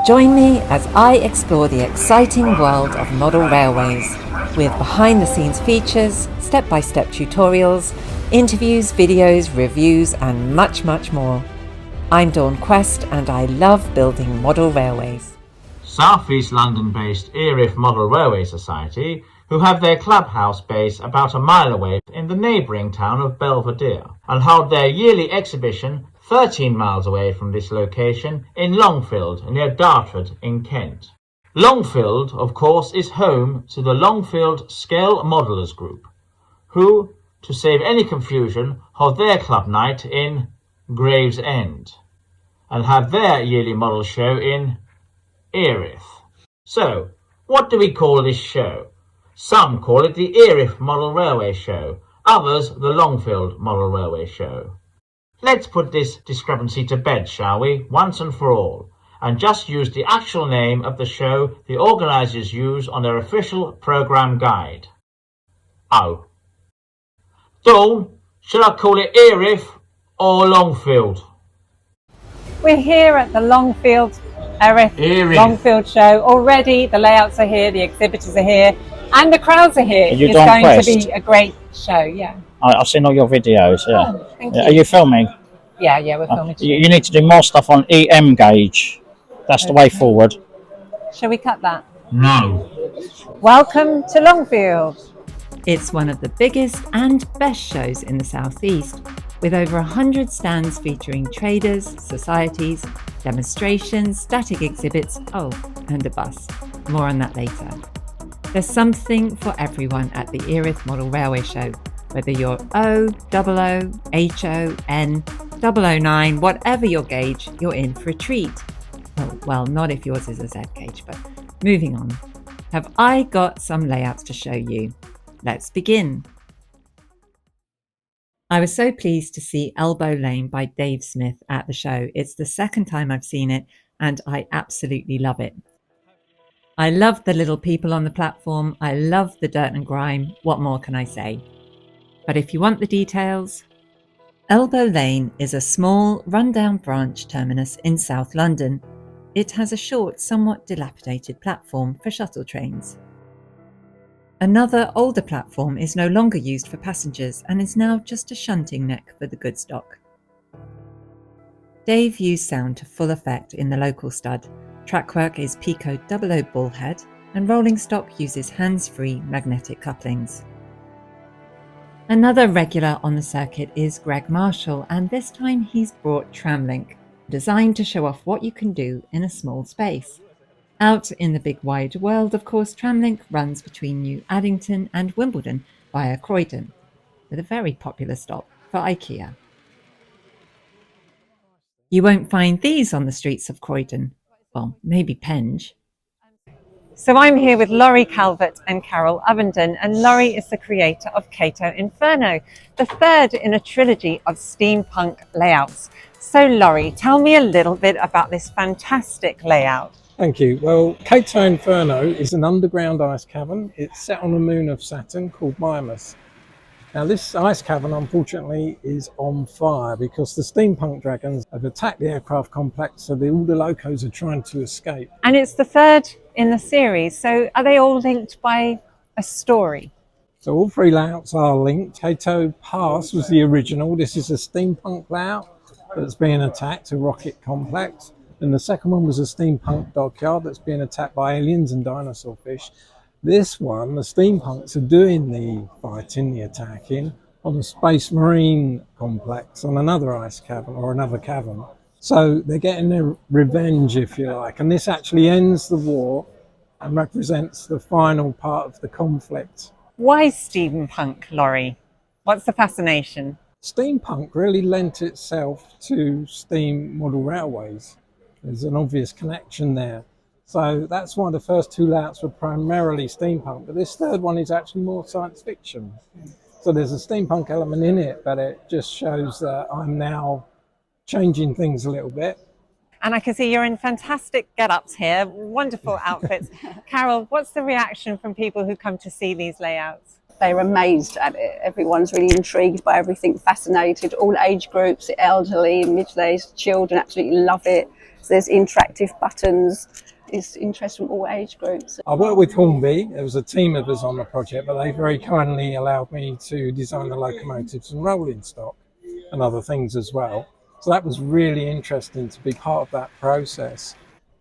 Join me as I explore the exciting world of model railways with behind-the-scenes features, step-by-step tutorials, interviews, videos, reviews and much, much more. I'm Dawn Quest and I love building model railways. South East London-based Erith Model Railway Society, who have their clubhouse base about a mile away in the neighbouring town of Belvedere, and hold their yearly exhibition 13 miles away from this location in Longfield, near Dartford in Kent. Longfield, of course, is home to the Longfield Scale Modellers Group, who, to save any confusion, hold their club night in Gravesend, and have their yearly model show in Erith. So, what do we call this show? Some call it the Erith Model Railway Show, others the Longfield Model Railway Show. Let's put this discrepancy to bed, shall we, once and for all, and just use the actual name of the show the organisers use on their official programme guide. Oh. Dawn, should I call it Erith or Longfield? We're here at the Longfield Erith Longfield show. Already the layouts are here, the exhibitors are here, and the crowds are here. It's going to be a great show, yeah. I've seen all your videos, yeah. Oh, thank you. Are you filming? Yeah, we're filming. You need to do more stuff on EM gauge. That's the way forward. Shall we cut that? No. Welcome to Longfield. It's one of the biggest and best shows in the southeast, with over 100 stands featuring traders, societies, demonstrations, static exhibits, and a bus. More on that later. There's something for everyone at the Erith Model Railway Show, whether you're O, HO, N, 009, whatever your gauge, you're in for a treat. Oh, well, not if yours is a Z gauge, but moving on. Have I got some layouts to show you? Let's begin. I was so pleased to see Elbow Lane by Dave Smith at the show. It's the second time I've seen it and I absolutely love it. I love the little people on the platform. I love the dirt and grime. What more can I say? But if you want the details, Elbow Lane is a small, run-down branch terminus in South London. It has a short, somewhat dilapidated platform for shuttle trains. Another older platform is no longer used for passengers and is now just a shunting neck for the good stock. Dave used sound to full effect in the local stud. Trackwork is Pico 00 bullhead and rolling stock uses hands-free magnetic couplings. Another regular on the circuit is Greg Marshall, and this time he's brought Tramlink, designed to show off what you can do in a small space. Out in the big wide world, of course, Tramlink runs between New Addington and Wimbledon via Croydon, with a very popular stop for IKEA. You won't find these on the streets of Croydon. Well, maybe Penge. So I'm here with Laurie Calvert and Carol Ovenden, and Laurie is the creator of Kato Inferno, the third in a trilogy of steampunk layouts. So Laurie, tell me a little bit about this fantastic layout. Thank you. Well, Kato Inferno is an underground ice cavern. It's set on a moon of Saturn called Mimas. Now this ice cavern unfortunately is on fire because the steampunk dragons have attacked the aircraft complex, so all the locos are trying to escape. And it's the third in the series, so are they all linked by a story? So all three layouts are linked. Kato Pass was the original. This is a steampunk layout that's being attacked, a rocket complex. And the second one was a steampunk dockyard that's being attacked by aliens and dinosaur fish. This one, the steampunks are doing the fighting, the attacking, on a space marine complex on another ice cavern or another cavern. So they're getting their revenge, if you like. And this actually ends the war and represents the final part of the conflict. Why steampunk, Laurie? What's the fascination? Steampunk really lent itself to steam model railways. There's an obvious connection there. So that's why the first two layouts were primarily steampunk, but this third one is actually more science fiction. So there's a steampunk element in it, but it just shows that I'm now changing things a little bit. And I can see you're in fantastic get-ups here, wonderful outfits. Carol, what's the reaction from people who come to see these layouts? They're amazed at it. Everyone's really intrigued by everything, fascinated. All age groups, elderly, middle-aged, children absolutely love it. So there's interactive buttons. It's interest from all age groups. I worked with Hornby. There was a team of us on the project, but they very kindly allowed me to design the locomotives and rolling stock and other things as well. So that was really interesting to be part of that process.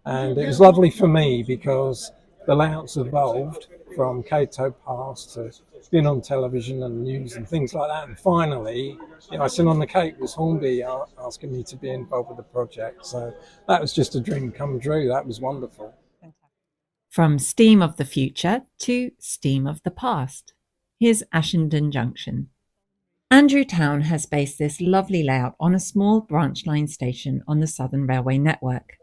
And it was lovely for me because the layouts evolved from Kato Pass to being on television and news and things like that. And finally, icing on the cake was Hornby asking me to be involved with the project. So that was just a dream come true. That was wonderful. From steam of the future to steam of the past. Here's Ashenden Junction. Andrew Town has based this lovely layout on a small branch line station on the Southern Railway network.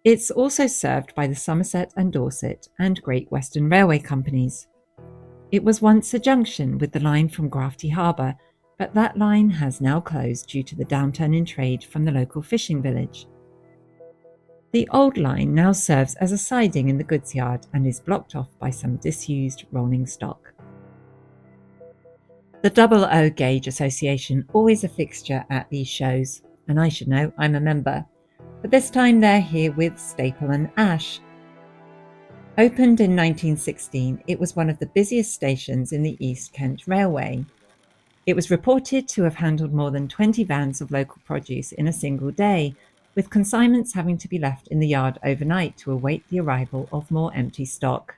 It's also served by the Somerset and Dorset and Great Western Railway companies. It was once a junction with the line from Grafty Harbour, but that line has now closed due to the downturn in trade from the local fishing village. The old line now serves as a siding in the goods yard and is blocked off by some disused rolling stock. The Double O Gauge Association always a fixture at these shows, and I should know, I'm a member. But this time they're here with Staple and Ash. Opened in 1916, it was one of the busiest stations in the East Kent Railway. It was reported to have handled more than 20 vans of local produce in a single day, with consignments having to be left in the yard overnight to await the arrival of more empty stock.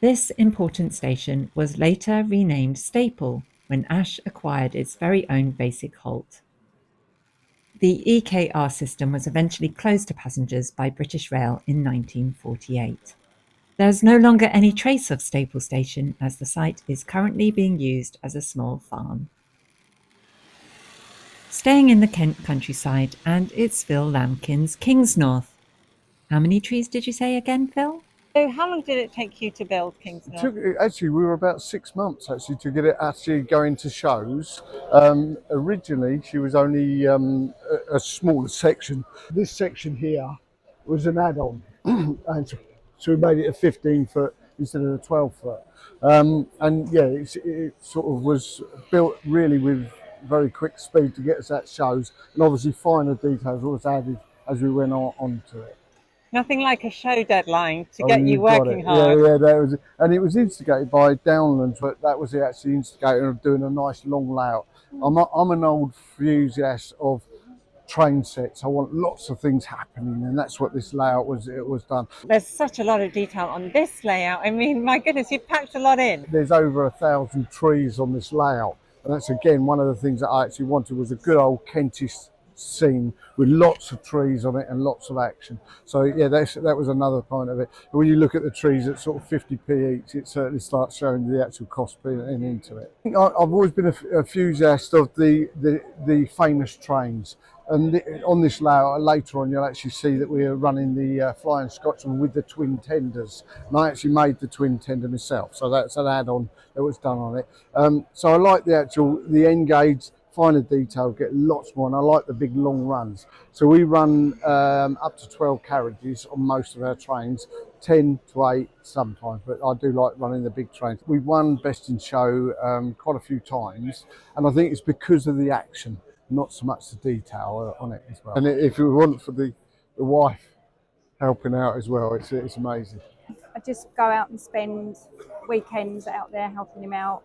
This important station was later renamed Staple when Ash acquired its very own basic halt. The EKR system was eventually closed to passengers by British Rail in 1948. There's no longer any trace of Staple Station as the site is currently being used as a small farm. Staying in the Kent countryside, and it's Phil Lambkin's Kings North. How many trees did you say again, Phil? So how long did it take you to build Kings North? Actually, we were about 6 months actually to get it actually going to shows. Originally, she was only a smaller section. This section here was an add-on, and so we made it a 15-foot instead of a 12-foot. And yeah, it sort of was built really with very quick speed to get us at shows, and obviously finer details was added as we went on to it. Nothing like a show deadline to get you working hard. Yeah, that was, and it was instigated by Downlands, but that was actually instigator of doing a nice long layout. I'm an old enthusiast of train sets. I want lots of things happening, and that's what this layout was. It was done. There's such a lot of detail on this layout. I mean, my goodness, you've packed a lot in. There's over 1,000 trees on this layout, and that's again one of the things that I actually wanted was a good old Kentish scene with lots of trees on it and lots of action. So yeah, that was another point of it. When you look at the trees at sort of 50p each, it certainly starts showing the actual cost being into it. I've always been a enthusiast of the famous trains. And on this layout, later on, you'll actually see that we are running the Flying Scotsman with the twin tenders. And I actually made the twin tender myself, so that's an add-on that was done on it. So I like the end gauge, finer detail, get lots more, and I like the big long runs. So we run up to 12 carriages on most of our trains, 10 to 8 sometimes, but I do like running the big trains. We've won Best in Show quite a few times, and I think it's because of the action, not so much the detail on it as well. And if it wasn't for the wife helping out as well, it's amazing. I just go out and spend weekends out there helping him out,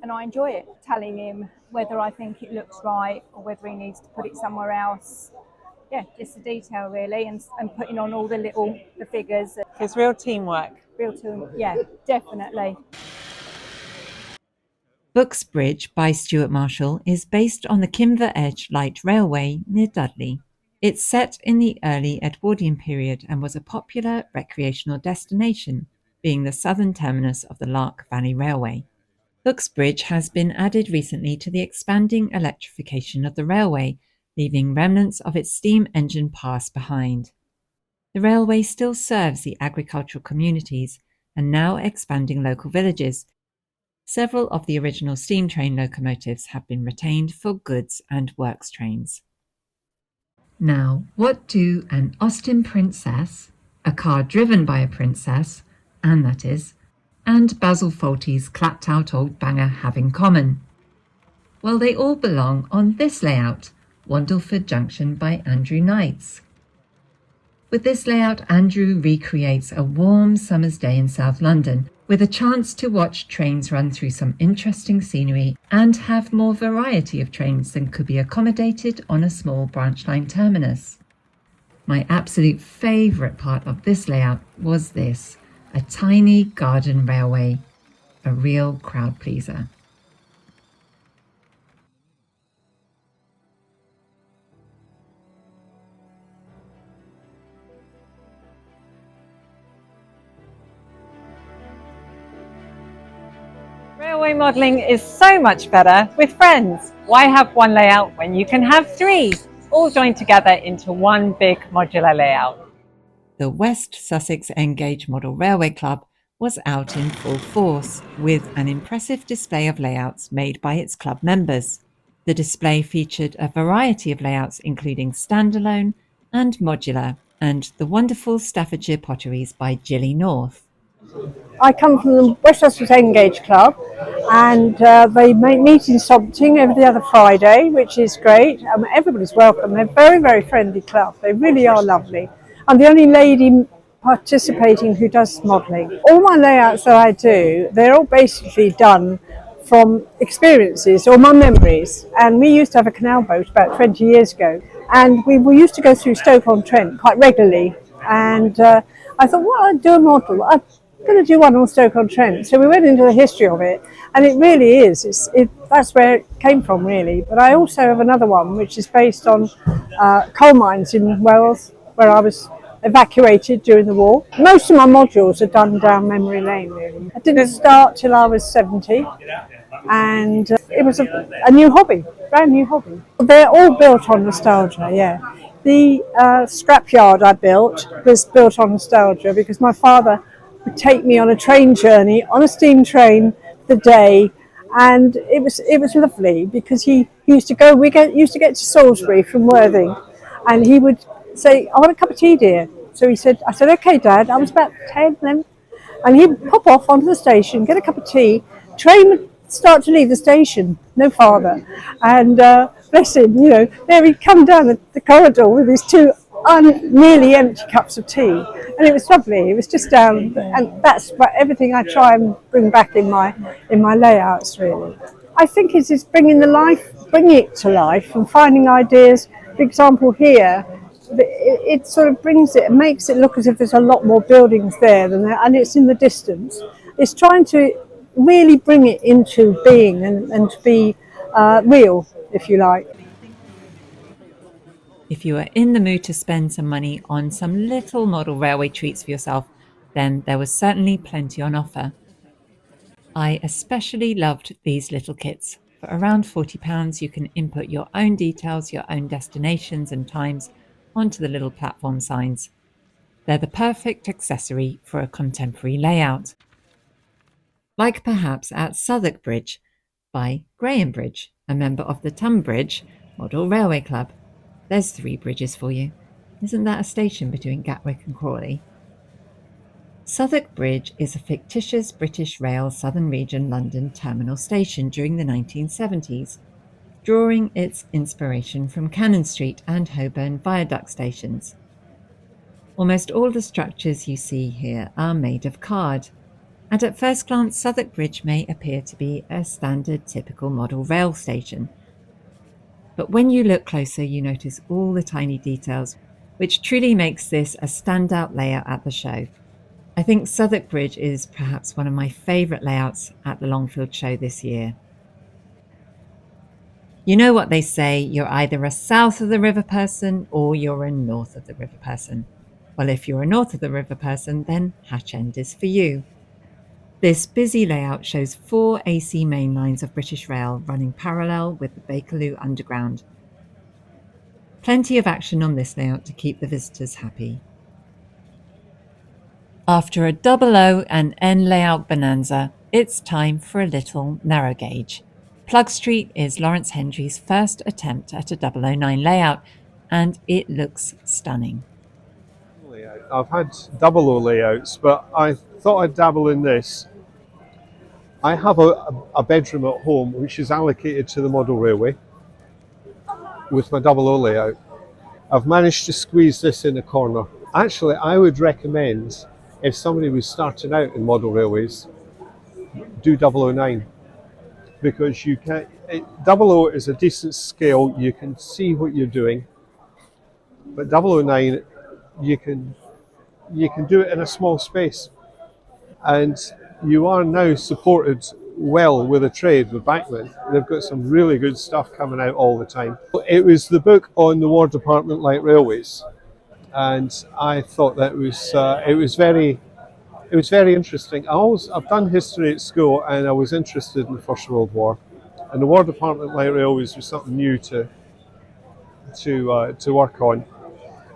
and I enjoy it, telling him whether I think it looks right or whether he needs to put it somewhere else. Yeah, just the detail really, and putting on all the figures. It's real teamwork. Yeah, definitely. Souk Bridge by Stuart Marshall is based on the Kimver Edge Light Railway near Dudley. It's set in the early Edwardian period and was a popular recreational destination, being the southern terminus of the Lark Valley Railway. Souk Bridge has been added recently to the expanding electrification of the railway, leaving remnants of its steam engine past behind. The railway still serves the agricultural communities and now expanding local villages. Several of the original steam train locomotives have been retained for goods and works trains. Now, what do an Austin Princess, a car driven by a princess, and that is, and Basil Fawlty's clapped-out old banger have in common? Well, they all belong on this layout, Wandleford Junction by Andrew Knights. With this layout, Andrew recreates a warm summer's day in South London, with a chance to watch trains run through some interesting scenery and have more variety of trains than could be accommodated on a small branch line terminus. My absolute favourite part of this layout was this, a tiny garden railway, a real crowd pleaser. Railway modelling is so much better with friends. Why have one layout when you can have three, all joined together into one big modular layout? The West Sussex Engage Model Railway Club was out in full force, with an impressive display of layouts made by its club members. The display featured a variety of layouts including standalone and modular, and the wonderful Staffordshire potteries by Jilly North. I come from the West Sussex Engage Club, and they meet in Sompting every other Friday, which is great. Everybody's welcome. They're a very, very friendly club. They really are lovely. I'm the only lady participating who does modelling. All my layouts that I do, they're all basically done from experiences or my memories. And we used to have a canal boat about 20 years ago, and we used to go through Stoke-on-Trent quite regularly. And I thought, well, I'd do a model. I'm going to do one on Stoke-on-Trent. So we went into the history of it, and it really is. That's where it came from, really. But I also have another one which is based on coal mines in Wales, where I was evacuated during the war. Most of my modules are done down memory lane, really. I didn't start till I was 70, and it was a new hobby, brand new hobby. They're all built on nostalgia, yeah. The scrapyard I built was built on nostalgia because my father would take me on a train journey, on a steam train, the day, and it was lovely because he used to go, used to get to Salisbury from Worthing, and he would say, I want a cup of tea, dear. So I said, okay, Dad. I was about 10 then. And he'd pop off onto the station, get a cup of tea. Train would start to leave the station, no father. And bless him, there he'd come down the corridor with his two nearly empty cups of tea. And it was lovely. It was just down, and that's everything I try and bring back in my layouts, really. I think it is bringing it to life and finding ideas. For example, here, it sort of brings it and makes it look as if there's a lot more buildings there than there, and it's in the distance. It's trying to really bring it into being and to be real, if you like. If you are in the mood to spend some money on some little model railway treats for yourself, then there was certainly plenty on offer. I especially loved these little kits. For around £40, you can input your own details, your own destinations and times onto the little platform signs. They're the perfect accessory for a contemporary layout. Like perhaps at Souk Bridge by Graham Bridge, a member of the Tunbridge Model Railway Club. There's 3 bridges for you. Isn't that a station between Gatwick and Crawley? Souk Bridge is a fictitious British Rail Southern Region London terminal station during the 1970s, drawing its inspiration from Cannon Street and Holborn Viaduct stations. Almost all the structures you see here are made of card, and at first glance Souk Bridge may appear to be a standard typical model rail station. But when you look closer, you notice all the tiny details, which truly makes this a standout layout at the show. I think Souk Bridge is perhaps one of my favourite layouts at the Longfield show this year. You know what they say, you're either a south of the river person or you're a north of the river person. Well, if you're a north of the river person, then Hatch End is for you. This busy layout shows 4 AC main lines of British Rail running parallel with the Bakerloo Underground. Plenty of action on this layout to keep the visitors happy. After a double O and N layout bonanza, it's time for a little narrow gauge. Plug Street is Lawrence Hendry's first attempt at a 009 layout, and it looks stunning. I've had double O layouts, but I thought I'd dabble in this. I have a bedroom at home which is allocated to the model railway, with my double O layout. I've managed to squeeze this in a corner. Actually, I would recommend, if somebody was starting out in model railways, do 009, because you can. 00 is a decent scale. You can see what you're doing, but 009, you can do it in a small space, and you are now supported well with a trade with Backman. They've got some really good stuff coming out all the time. It was the book on the War Department Light Railways, and I thought that it was very interesting. I've done history at school, and I was interested in the First World War, and the War Department Light Railways was something new to work on.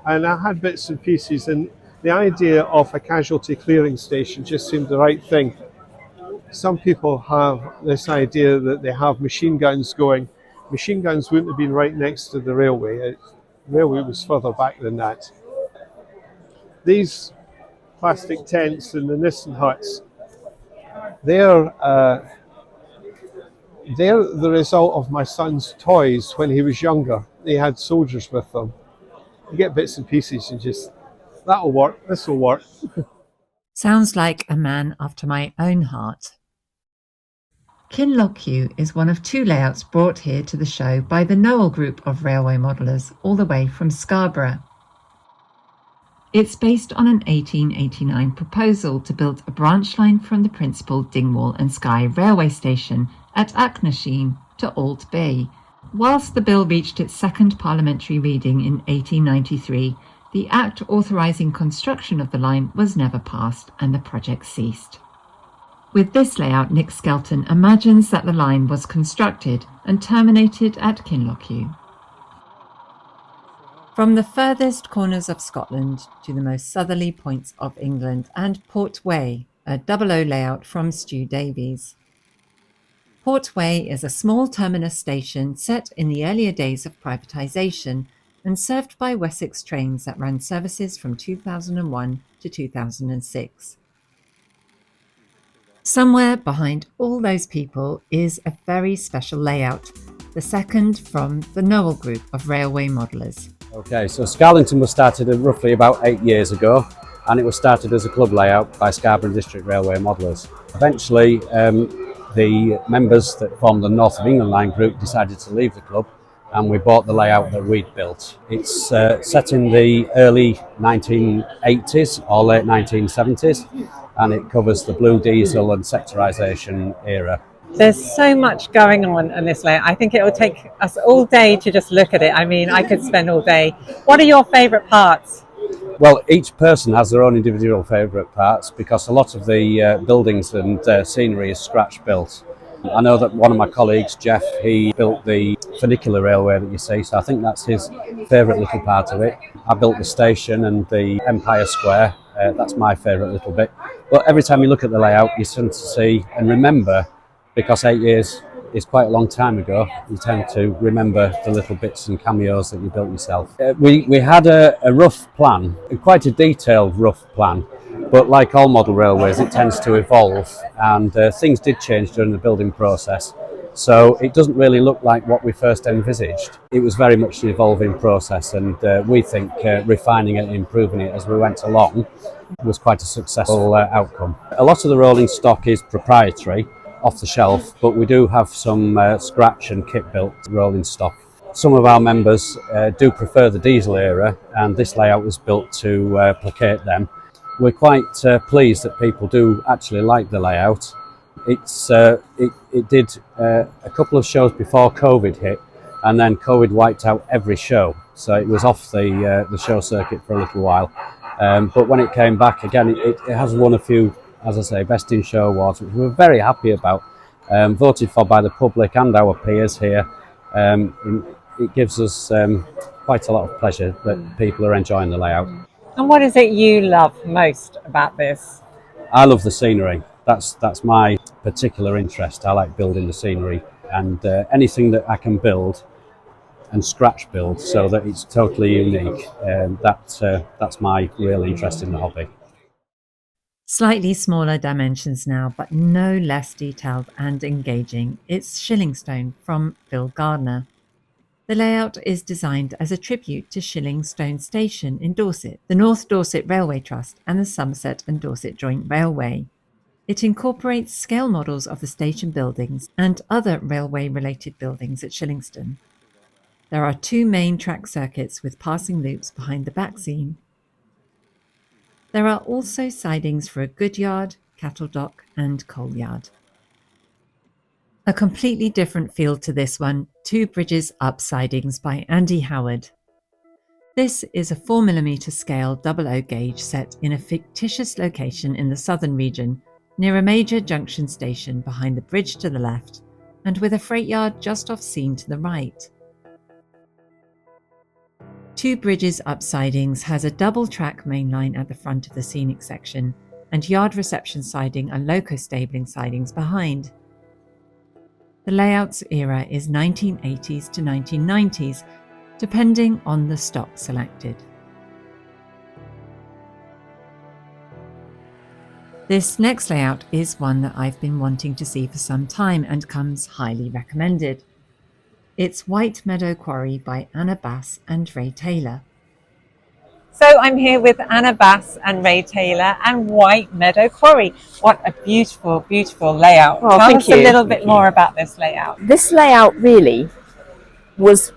And I had bits and pieces, and the idea of a casualty clearing station just seemed the right thing. Some people have this idea that they have machine guns going. Machine guns wouldn't have been right next to the railway. The railway was further back than that. These plastic tents and the Nissen huts, they're the result of my son's toys when he was younger. He had soldiers with them. You get bits and pieces and just, that'll work, this will work. Sounds like a man after my own heart. Kinloch is one of 2 layouts brought here to the show by the Noel group of railway modellers all the way from Scarborough. It's based on an 1889 proposal to build a branch line from the principal Dingwall and Skye railway station at Auchnasheen to Alt Bay. Whilst the bill reached its second parliamentary reading in 1893, the Act authorising construction of the line was never passed and the project ceased. With this layout, Nick Skelton imagines that the line was constructed and terminated at Kinloch. From the furthest corners of Scotland to the most southerly points of England, and Portway, a 00 layout from Stu Davies. Portway is a small terminus station set in the earlier days of privatisation and served by Wessex trains that ran services from 2001 to 2006. Somewhere behind all those people is a very special layout, the second from the Noel group of railway modellers. Okay, so Scarlington was started roughly about 8 years ago, and it was started as a club layout by Scarborough District Railway modellers. Eventually, the members that formed the North of England Line group decided to leave the club, and we bought the layout that we'd built. It's set in the early 1980s or late 1970s, and it covers the blue diesel and sectorisation era. There's so much going on in this layout. I think it will take us all day to just look at it. I mean, I could spend all day. What are your favourite parts? Well, each person has their own individual favourite parts, because a lot of the buildings and scenery is scratch built. I know that one of my colleagues, Jeff, he built the funicular railway that you see, so I think that's his favourite little part of it. I built the station and the Empire Square, that's my favourite little bit. But every time you look at the layout, you tend to see and remember, because 8 years is quite a long time ago, you tend to remember the little bits and cameos that you built yourself. We had a rough plan, quite a detailed rough plan, but like all model railways, it tends to evolve, and things did change during the building process. So it doesn't really look like what we first envisaged. It was very much an evolving process, and we think refining it and improving it as we went along was quite a successful outcome. A lot of the rolling stock is proprietary, off the shelf, but we do have some scratch and kit built rolling stock. Some of our members do prefer the diesel era, and this layout was built to placate them. We're quite pleased that people do actually like the layout. It did a couple of shows before COVID hit, and then COVID wiped out every show, so it was off the show circuit for a little while. But when it came back again, it has won a few, as I say, Best in Show awards, which we're very happy about, voted for by the public and our peers here. It gives us quite a lot of pleasure that people are enjoying the layout. And what is it you love most about this? I love the scenery. That's my particular interest. I like building the scenery, and anything that I can build and scratch build so that it's totally unique. That's my real interest in the hobby. Slightly smaller dimensions now, but no less detailed and engaging. It's Shillingstone from Phil Gardner. The layout is designed as a tribute to Shillingstone Station in Dorset, the North Dorset Railway Trust and the Somerset and Dorset Joint Railway. It incorporates scale models of the station buildings and other railway-related buildings at Shillingstone. There are 2 main track circuits with passing loops behind the back scene. There are also sidings for a goods yard, cattle dock and coal yard. A completely different feel to this one, 2 Bridges Up sidings by Andy Howard. This is a 4mm scale 00 gauge set in a fictitious location in the southern region, near a major junction station behind the bridge to the left, and with a freight yard just off scene to the right. 2 Bridges Up sidings has a double-track main line at the front of the scenic section, and yard reception siding and loco stabling sidings behind. The layout's era is 1980s to 1990s, depending on the stock selected. This next layout is one that I've been wanting to see for some time and comes highly recommended. It's White Meadow Quarry by Anna Bass and Ray Taylor. So I'm here with Anna Bass and Ray Taylor and White Meadow Quarry. What a beautiful, beautiful layout. Oh, Tell thank us you. a little bit more about this layout. This layout really was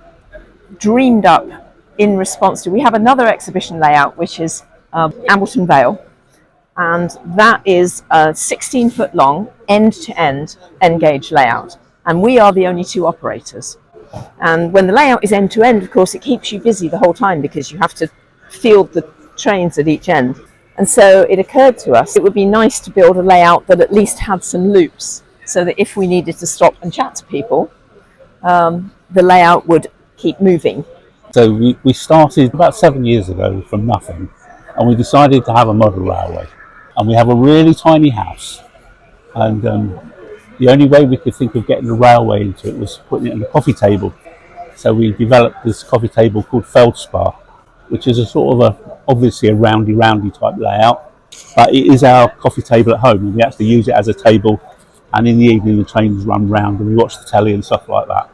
dreamed up in response to, we have another exhibition layout which is Ambleton Vale, and that is a 16-foot long end-to-end N-gauge layout, and we are the only 2 operators. And when the layout is end-to-end, of course, it keeps you busy the whole time because you have to field the trains at each end. And so it occurred to us it would be nice to build a layout that at least had some loops, so that if we needed to stop and chat to people, the layout would keep moving. So we started about 7 years ago from nothing, and we decided to have a model railway. And we have a really tiny house, and the only way we could think of getting the railway into it was putting it on a coffee table. So we developed this coffee table called Feldspar, which is a sort of obviously a roundy type layout, but it is our coffee table at home, and we actually use it as a table, and in the evening the trains run round and we watch the telly and stuff like that.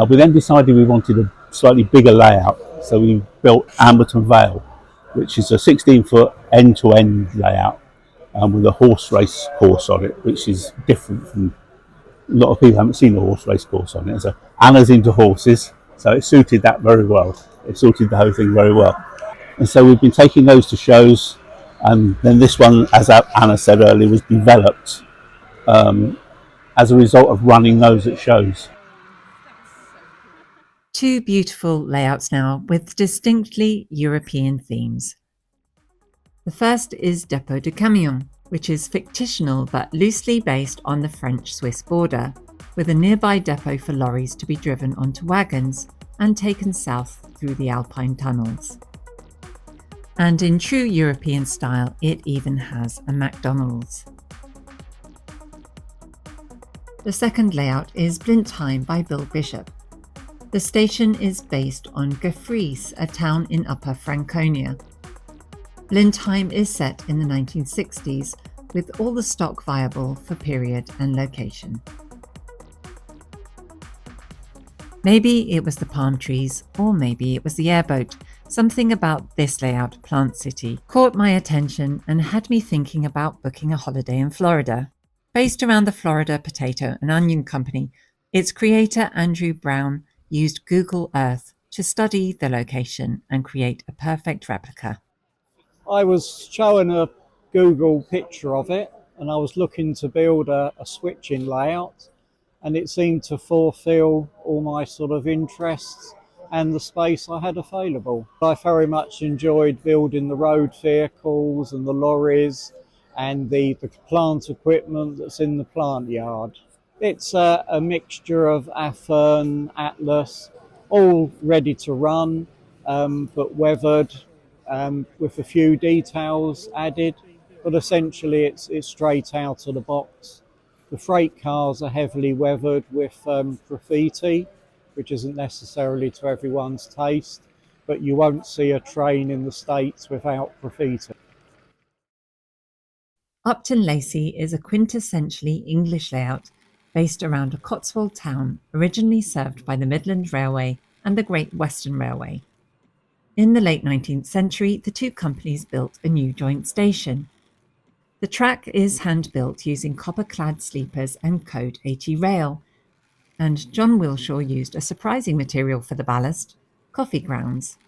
We then decided we wanted a slightly bigger layout, so we built Ambleton Vale, which is a 16-foot end-to-end layout with a horse race course on it, which is different from a lot of people haven't seen a horse race course on it. So Anna's into horses, so it suited that very well. It suited the whole thing very well. And so we've been taking those to shows, and then this one, as Anna said earlier, was developed as a result of running those at shows. 2 beautiful layouts now with distinctly European themes. The first is Depo de Camon, which is fictional but loosely based on the French-Swiss border, with a nearby depot for lorries to be driven onto wagons and taken south through the Alpine tunnels. And in true European style, it even has a McDonald's. The second layout is Blnt by Bill Bishop. The station is based on Gefries, a town in Upper Franconia. Blint is set in the 1960s, with all the stock viable for period and location. Maybe it was the palm trees, or maybe it was the airboat. Something about this layout, Plant City, caught my attention and had me thinking about booking a holiday in Florida. Based around the Florida Potato and Onion Company, its creator Andrew Brown used Google Earth to study the location and create a perfect replica. I was shown a Google picture of it, and I was looking to build a switching layout, and it seemed to fulfill all my sort of interests and the space I had available. I very much enjoyed building the road vehicles and the lorries and the plant equipment that's in the plant yard. It's a mixture of Athern, Atlas, all ready to run, but weathered, with a few details added, but essentially it's straight out of the box. The freight cars are heavily weathered with graffiti, which isn't necessarily to everyone's taste, but you won't see a train in the States without graffiti. Upton Lacy is a quintessentially English layout based around a Cotswold town originally served by the Midland Railway and the Great Western Railway. In the late 19th century, the two companies built a new joint station. The track is hand-built using copper-clad sleepers and Code 80 rail, and John Wilshaw used a surprising material for the ballast, coffee grounds.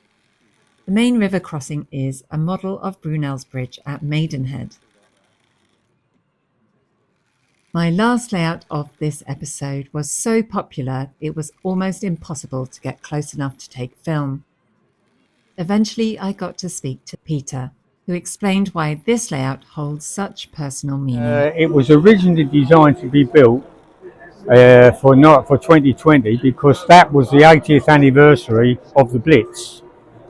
The main river crossing is a model of Brunel's Bridge at Maidenhead. My last layout of this episode was so popular it was almost impossible to get close enough to take film. Eventually I got to speak to Peter, who explained why this layout holds such personal meaning. It was originally designed to be built for 2020 because that was the 80th anniversary of the Blitz.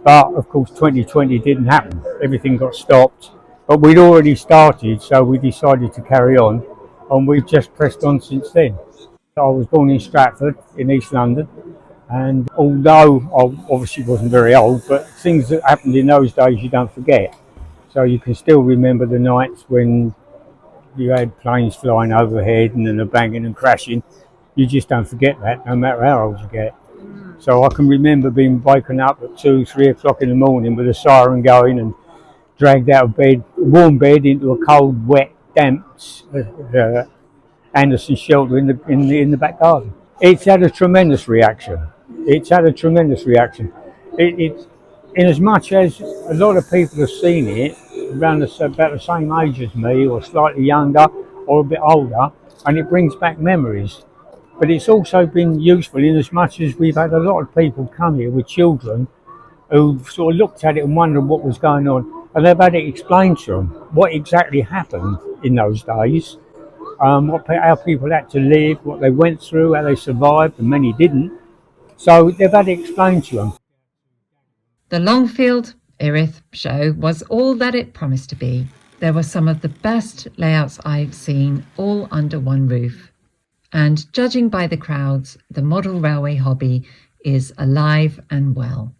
But of course 2020 didn't happen. Everything got stopped. But we'd already started, so we decided to carry on, and we've just pressed on since then. I was born in Stratford in East London, and although I obviously wasn't very old, but things that happened in those days you don't forget. So you can still remember the nights when you had planes flying overhead and then the banging and crashing. You just don't forget that, no matter how old you get. So I can remember being waken up at 2, 3 o'clock in the morning with a siren going and dragged out of bed, warm bed, into a cold, wet, damp Anderson shelter in the back garden. It's had a tremendous reaction. In as much as a lot of people have seen it around about the same age as me, or slightly younger, or a bit older, and it brings back memories. But it's also been useful in as much as we've had a lot of people come here with children who've sort of looked at it and wondered what was going on, and they've had it explained to them what exactly happened in those days, how people had to live, what they went through, how they survived, and many didn't. So they've had it explained to them. The Longfield Erith show was all that it promised to be. There were some of the best layouts I've seen, all under one roof. And judging by the crowds, the model railway hobby is alive and well.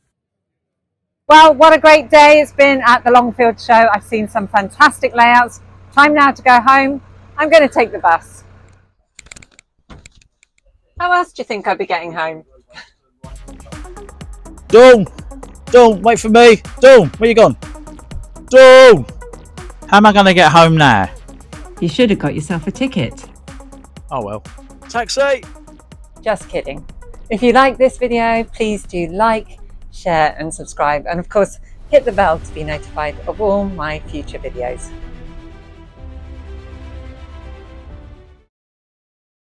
Well, what a great day it's been at the Longfield show. I've seen some fantastic layouts. Time now to go home. I'm going to take the bus. How else do you think I'd be getting home? Dawn, wait for me. Dawn, where you gone? Dawn! How am I going to get home now? You should have got yourself a ticket. Oh well. Taxi! Just kidding. If you like this video, please do like, share and subscribe. And of course, hit the bell to be notified of all my future videos.